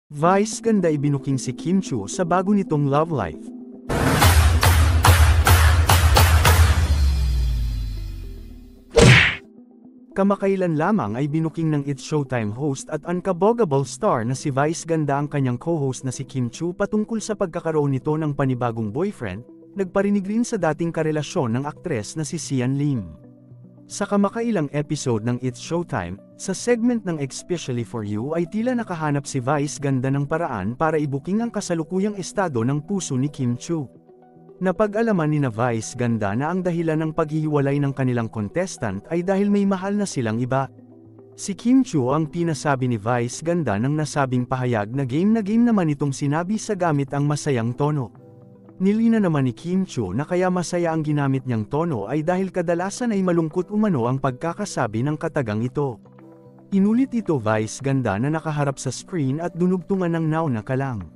Vice ganda ibinuking si Kim Chiu sa bago nitong love life. Kamakailan lamang ay binuking ng It's Showtime host at unkabogable star na si Vice ganda ang kanyang co-host na si Kim Chiu patungkol sa pagkakaroon nito ng panibagong boyfriend, nagparinig rin sa dating karelasyon ng aktres na si Sian Lim. Sa kamakailang episode ng It's Showtime, sa segment ng Especially For You ay tila nakahanap si Vice ganda ng paraan para ibuking ang kasalukuyang estado ng puso ni Kim Chiu. Napag-alaman ni Vice ganda na ang dahilan ng paghihiwalay ng kanilang contestant ay dahil may mahal na silang iba. Si Kim Chiu ang pinasabi ni Vice ganda ng nasabing pahayag na game naman itong sinabi sa gamit ang masayang tono. Nilina naman ni Kim Chiu na kaya masaya ang ginamit niyang tono ay dahil kadalasan ay malungkot umano ang pagkakasabi ng katagang ito. Inulit ito Vice ganda na nakaharap sa screen at dunugtungan ng nauna ka lang.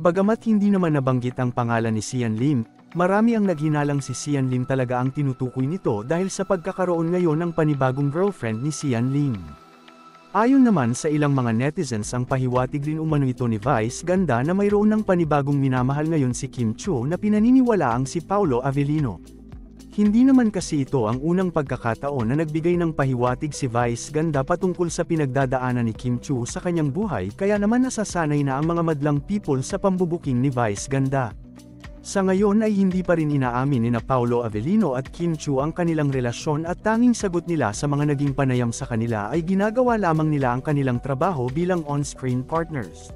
Bagamat hindi naman nabanggit ang pangalan ni Sian Lim, marami ang naghinalang si Sian Lim talaga ang tinutukoy nito dahil sa pagkakaroon ngayon ng panibagong girlfriend ni Sian Lim. Ayon naman sa ilang mga netizens ang pahiwatig rin umano ito ni Vice ganda na mayroon ng panibagong minamahal ngayon si Kim Chiu na pinaniniwalaang si Paolo Avellino. Hindi naman kasi ito ang unang pagkakataon na nagbigay ng pahiwatig si Vice ganda patungkol sa pinagdadaanan ni Kim Chiu sa kanyang buhay kaya naman nasasanay na ang mga madlang people sa pambubuking ni Vice ganda. Sa ngayon ay hindi pa rin inaamin ni Paolo Avellino at Kim Chiu ang kanilang relasyon at tanging sagot nila sa mga naging panayam sa kanila ay ginagawa lamang nila ang kanilang trabaho bilang on-screen partners.